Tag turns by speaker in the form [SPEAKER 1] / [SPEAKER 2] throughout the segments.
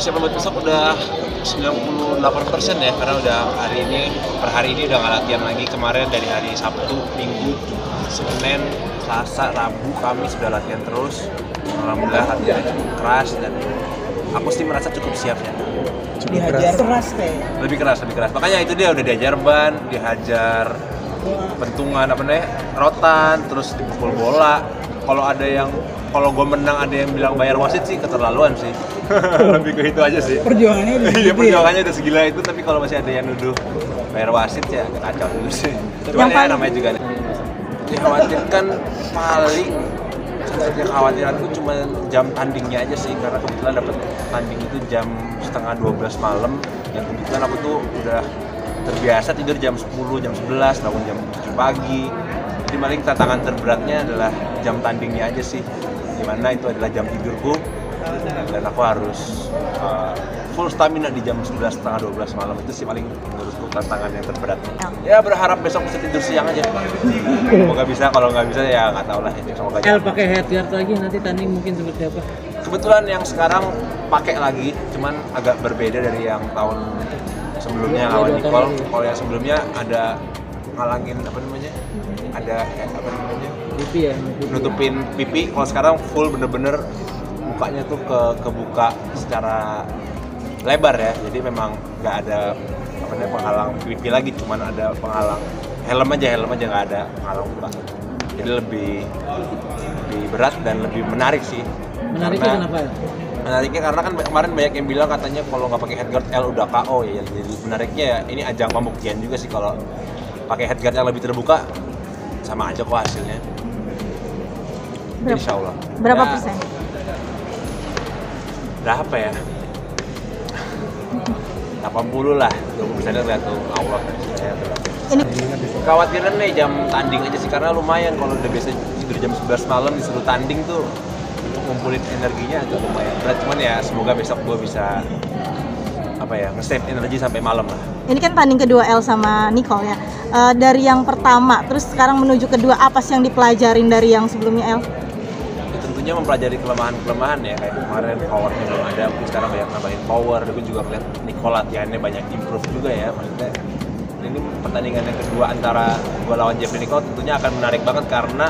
[SPEAKER 1] persiapan buat besok udah 98% ya, karena udah per hari ini udah nggak latihan lagi. Kemarin dari hari Sabtu, Minggu, Senin, Selasa, Rabu, Kamis sudah latihan terus. Alhamdulillah latihannya cukup keras dan aku sih merasa cukup siap ya.
[SPEAKER 2] Dihajar keras kayak.
[SPEAKER 1] Lebih keras. Makanya itu dia udah dihajar ban, dihajar pentungan rotan, terus dipukul bola. Kalau gue menang ada yang bilang bayar wasit sih keterlaluan sih. Lebih ke itu aja sih.
[SPEAKER 2] Perjuangannya udah
[SPEAKER 1] iya, perjuangannya udah segila itu, tapi kalau masih ada yang nuduh bayar wasit ya kacau dulu sih. Cuman ya namanya juga dikhawatirkan paling satu kekhawatiranku cuma jam tandingnya aja sih, karena kebetulan dapat tanding itu jam setengah 12 malam, yang kebetulan aku tuh udah terbiasa tidur jam 10, jam 11, bangun jam 7 pagi. Jadi paling tantangan terberatnya adalah jam tandingnya aja sih, dimana itu adalah jam tidurku dan aku harus full stamina di jam 11, setengah 12 malam. Itu sih paling menurutku tantangan yang terberat. Ya berharap besok bisa tidur siang aja. Semoga bisa, kalau nggak bisa ya nggak tahu lah. Semoga aja.
[SPEAKER 3] Pakai headguard lagi nanti tanding mungkin seperti apa?
[SPEAKER 1] Kebetulan yang sekarang pakai lagi, cuman agak berbeda dari yang tahun sebelumnya lawan Nicole. Kalau yang sebelumnya ada ngalangin
[SPEAKER 3] pipi ya,
[SPEAKER 1] nutupin pipi. Kalau sekarang full bener-bener mukanya tuh kebuka secara lebar ya, jadi memang nggak ada penghalang pipi lagi, cuman ada penghalang helm aja nggak ada penghalang muka. Jadi lebih berat dan lebih menarik sih.
[SPEAKER 3] Menariknya kenapa?
[SPEAKER 1] Menariknya karena kan kemarin banyak yang bilang katanya kalau nggak pakai headguard L udah KO ya. Jadi menariknya ya ini ajang pembuktian juga sih, kalau pakai headguard yang lebih terbuka sama aja kok hasilnya. Insya Allah.
[SPEAKER 4] Berapa persen?
[SPEAKER 1] Berapa ya? 80 lah, 20% lihat tuh Allah.
[SPEAKER 4] Ini
[SPEAKER 1] Khawatiran nih jam tanding aja sih, karena lumayan kalau udah biasa tidur jam 11 malam disuruh tanding tuh untuk ngumpulin energinya agak lumayan berat. Cuman ya semoga besok gue bisa nge-save energi sampai malam lah.
[SPEAKER 4] ini kan tanding kedua El sama Nicole ya. Dari yang pertama terus sekarang menuju kedua, apa sih yang dipelajarin dari yang sebelumnya El?
[SPEAKER 1] Ya, tentunya mempelajari kelemahan-kelemahan ya, kayak kemarin powernya belum ada, mungkin sekarang banyak nambahin power. Gue juga lihat Nicole latihannya banyak improve juga ya, maksudnya ini pertandingan yang kedua antara gue lawan Jeffrey Nicole tentunya akan menarik banget, karena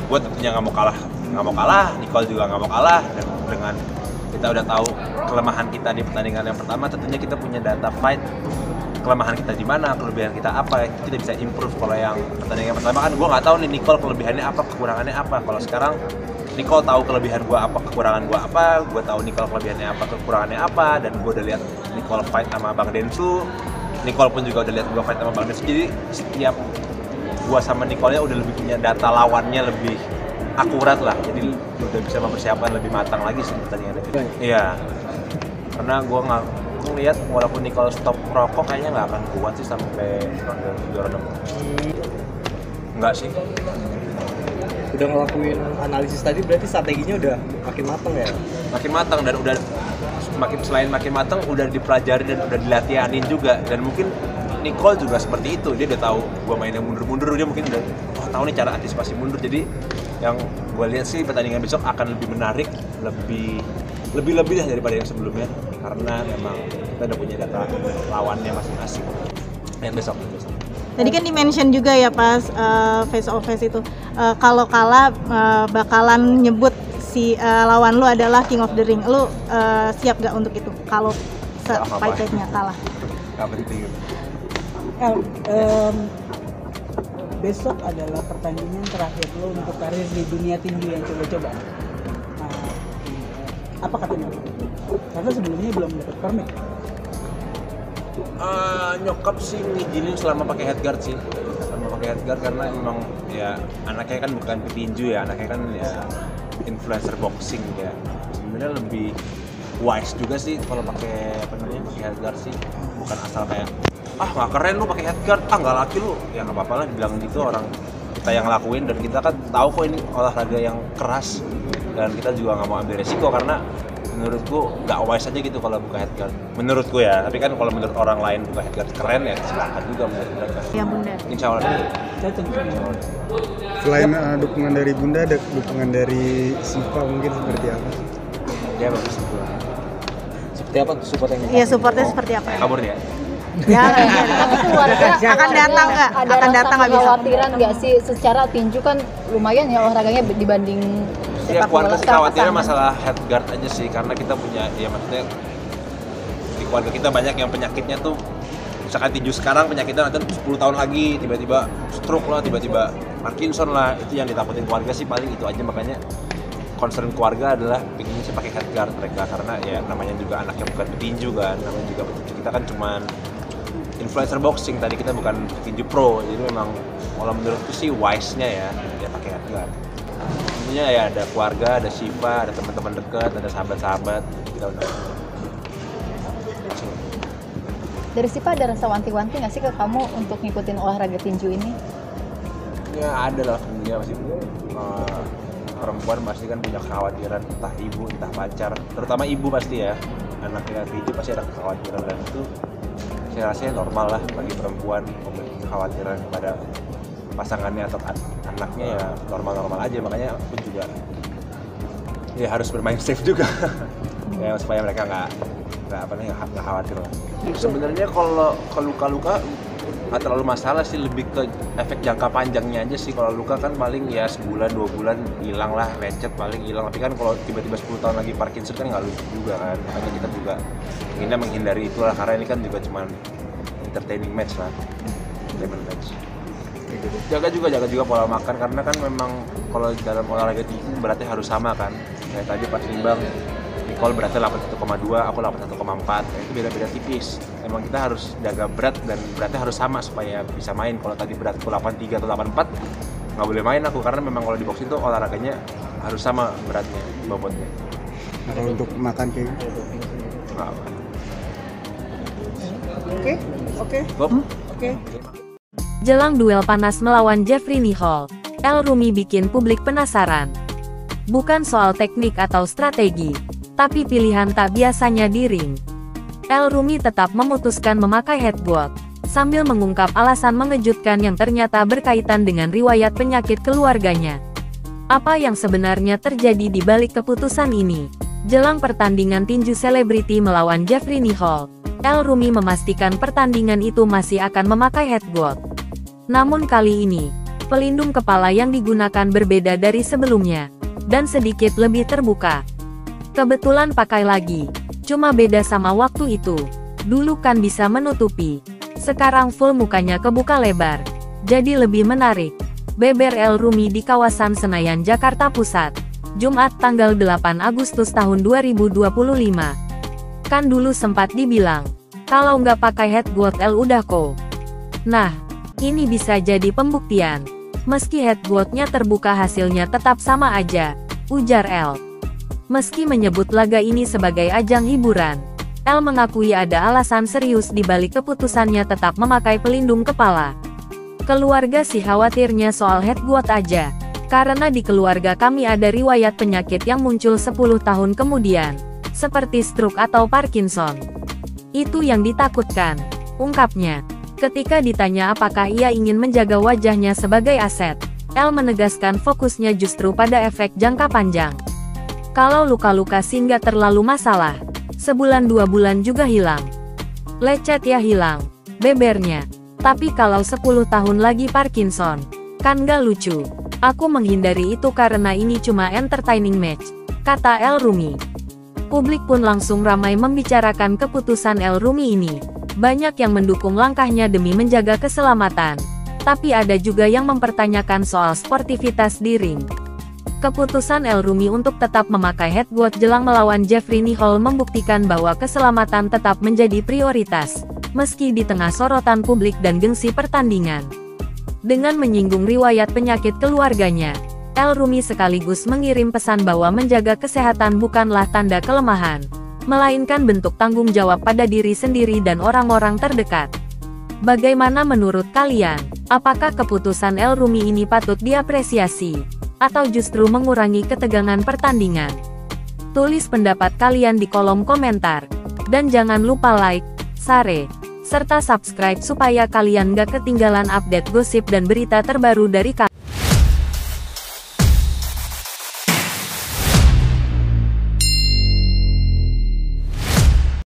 [SPEAKER 1] gue tentunya nggak mau kalah, Nicole juga nggak mau kalah, dan dengan kita udah tahu kelemahan kita di pertandingan yang pertama, tentunya kita punya data fight kelemahan kita di mana, kelebihan kita apa, kita bisa improve. Kalau yang pertandingan pertama kan gue nggak tahu nih Nicole kelebihannya apa, kekurangannya apa. Kalau sekarang Nicole tahu kelebihan gue apa, kekurangan gue apa, gue tahu Nicole kelebihannya apa, kekurangannya apa, dan gue udah lihat Nicole fight sama Bang Densu, Nicole pun juga udah lihat gue fight sama Bang Densu. Jadi setiap gue sama Nicole-nya udah lebih punya data lawannya lebih akurat lah, jadi udah bisa mempersiapkan lebih matang lagi sih pertandingan itu. Iya, karena gue ngeliat walaupun Nicole stop rokok kayaknya nggak akan kuat sih sampai ronde 6. Enggak sih.
[SPEAKER 2] Udah ngelakuin analisis tadi, berarti strateginya udah makin matang ya?
[SPEAKER 1] Makin matang, dan udah selain makin matang udah dipelajari dan udah dilatihanin juga. Dan mungkin Nicole juga seperti itu, dia udah tahu gue mainnya mundur-mundur, dia mungkin udah tahu nih cara antisipasi mundur. Jadi yang gue lihat sih pertandingan besok akan lebih menarik, lebih lah daripada yang sebelumnya, karena memang kita udah punya data lawannya masing-masing. Yang besok.
[SPEAKER 4] Tadi kan di-mention juga ya pas face of face itu, kalau kalah bakalan nyebut si lawan lu adalah King of the Ring. Lu siap gak untuk itu kalau fight-nya kalah?
[SPEAKER 1] Gak penting.
[SPEAKER 2] Besok adalah pertandingan terakhir lo untuk karir di dunia tinju yang coba-coba. Apa katanya? Karena sebelumnya belum dapat permit.
[SPEAKER 1] Nyokap sih ngizinin selama pakai headguard sih, karena emang ya anaknya kan bukan petinju ya, anaknya kan ya influencer boxing ya. Sebenarnya lebih wise juga sih kalau pakai headguard sih, bukan asal kayak nggak keren lu pakai headguard, nggak laki lu, ya nggak apa-apa lah bilang gitu, orang kita yang ngelakuin dan kita kan tahu kok ini olahraga yang keras, dan kita juga nggak mau ambil resiko, karena menurutku nggak wise aja gitu kalau buka headguard, menurutku ya. Tapi kan kalau menurut orang lain buka headguard keren ya silakan juga menurut mereka.
[SPEAKER 4] Ya Bunda.
[SPEAKER 1] Insya Allah.
[SPEAKER 5] Selain dukungan dari Bunda, ada dukungan dari Siva mungkin seperti apa?
[SPEAKER 1] Ya bagus juga.
[SPEAKER 5] Seperti apa tuh support yang
[SPEAKER 4] Iya, supportnya seperti apa?
[SPEAKER 1] Kabur dia.
[SPEAKER 4] Ya,
[SPEAKER 6] Tapi keluarga
[SPEAKER 4] akan datang nggak?
[SPEAKER 6] ada
[SPEAKER 4] Akan
[SPEAKER 6] rasa
[SPEAKER 4] datang nggak bisa?
[SPEAKER 6] kekhawatiran nggak sih? Secara tinju kan lumayan ya olahraganya dibanding
[SPEAKER 1] Ya
[SPEAKER 6] sepak
[SPEAKER 1] keluarga
[SPEAKER 6] bola
[SPEAKER 1] sih
[SPEAKER 6] secara
[SPEAKER 1] khawatirnya
[SPEAKER 6] pasangan.
[SPEAKER 1] masalah head guard aja sih, karena kita punya, ya maksudnya di keluarga kita banyak yang penyakitnya tuh, misalkan tinju sekarang penyakitnya nanti 10 tahun lagi tiba-tiba stroke lah, tiba-tiba Parkinson lah, itu yang ditakutin keluarga sih paling itu aja. Makanya concern keluarga adalah pengennya sih pakai head guard mereka, karena ya namanya juga anak yang bukan petinju kan, namanya juga petinju kita kan cuman influencer boxing, tadi kita bukan petinju pro, jadi memang kalau menurutku sih wise-nya ya pakai head guard. Tentunya ya ada keluarga, ada Shiva, ada teman-teman dekat, ada sahabat-sahabat, kita udah.
[SPEAKER 6] Dari Sipa ada rasa wanti-wanti nggak sih ke kamu untuk ngikutin olahraga tinju ini?
[SPEAKER 1] Ya ada lah, tentunya pasti perempuan pasti kan punya kekhawatiran, entah ibu, entah pacar, terutama ibu pasti ya, anaknya tinju pasti ada kekhawatiran, dan itu saya rasanya normal lah bagi perempuan memiliki kekhawatiran kepada pasangannya atau anaknya, ya normal-normal aja. Makanya aku juga ya harus bermain safe juga ya supaya mereka nggak khawatir lah. Sebenarnya kalau luka-luka nggak terlalu masalah sih, lebih ke efek jangka panjangnya aja sih. Kalau luka kan paling ya sebulan 2 bulan hilang lah, lecet paling hilang, tapi kan kalau tiba-tiba 10 tahun lagi Parkinson kan nggak lucu juga kan. Makanya kita juga inginnya menghindari itulah, karena ini kan juga cuman entertaining match lah, entertainment match. Jaga juga pola makan, karena kan memang kalau dalam olahraga tinju beratnya harus sama kan. Kayak tadi pas timbang Nicole beratnya 81,2, aku 81,4, itu beda-beda tipis. Emang kita harus jaga berat, dan beratnya harus sama supaya bisa main. Kalau tadi beratku 83 atau 84, nggak boleh main aku, karena memang kalau di boxing tuh olahraganya harus sama beratnya, bobotnya.
[SPEAKER 7] Nah, kalau untuk makan kayak
[SPEAKER 1] Nggak apa.
[SPEAKER 2] Oke.
[SPEAKER 8] Jelang duel panas melawan Jeffrey Nicole, El Rumi bikin publik penasaran. Bukan soal teknik atau strategi, tapi pilihan tak biasanya di ring. El Rumi tetap memutuskan memakai headguard, sambil mengungkap alasan mengejutkan yang ternyata berkaitan dengan riwayat penyakit keluarganya. Apa yang sebenarnya terjadi di balik keputusan ini? Jelang pertandingan tinju selebriti melawan Jeffrey Nicole, El Rumi memastikan pertandingan itu masih akan memakai headguard. Namun kali ini, pelindung kepala yang digunakan berbeda dari sebelumnya, dan sedikit lebih terbuka. Kebetulan pakai lagi, cuma beda sama waktu itu. Dulu kan bisa menutupi, sekarang full mukanya kebuka lebar, jadi lebih menarik. Beber El Rumi di kawasan Senayan, Jakarta Pusat, Jumat tanggal 8 Agustus tahun 2025. Kan dulu sempat dibilang, kalau nggak pakai headguard El udah kok. Nah, ini bisa jadi pembuktian. Meski headguardnya terbuka hasilnya tetap sama aja, ujar El. Meski menyebut laga ini sebagai ajang hiburan, El mengakui ada alasan serius di balik keputusannya tetap memakai pelindung kepala. Keluarga sih khawatirnya soal headguard aja, karena di keluarga kami ada riwayat penyakit yang muncul 10 tahun kemudian, seperti stroke atau Parkinson. Itu yang ditakutkan, ungkapnya. Ketika ditanya apakah ia ingin menjaga wajahnya sebagai aset, El menegaskan fokusnya justru pada efek jangka panjang. Kalau luka-luka sih nggak terlalu masalah, sebulan 2 bulan juga hilang. Lecet ya hilang, bebernya. Tapi kalau 10 tahun lagi Parkinson, kan nggak lucu. Aku menghindari itu karena ini cuma entertaining match, kata El Rumi. Publik pun langsung ramai membicarakan keputusan El Rumi ini. Banyak yang mendukung langkahnya demi menjaga keselamatan, tapi ada juga yang mempertanyakan soal sportivitas di ring. Keputusan El Rumi untuk tetap memakai headguard jelang melawan Jeffrey Nicole membuktikan bahwa keselamatan tetap menjadi prioritas, meski di tengah sorotan publik dan gengsi pertandingan. Dengan menyinggung riwayat penyakit keluarganya, El Rumi sekaligus mengirim pesan bahwa menjaga kesehatan bukanlah tanda kelemahan, melainkan bentuk tanggung jawab pada diri sendiri dan orang-orang terdekat. Bagaimana menurut kalian? Apakah keputusan El Rumi ini patut diapresiasi, atau justru mengurangi ketegangan pertandingan? Tulis pendapat kalian di kolom komentar. Dan jangan lupa like, share, serta subscribe supaya kalian gak ketinggalan update gosip dan berita terbaru dari kami.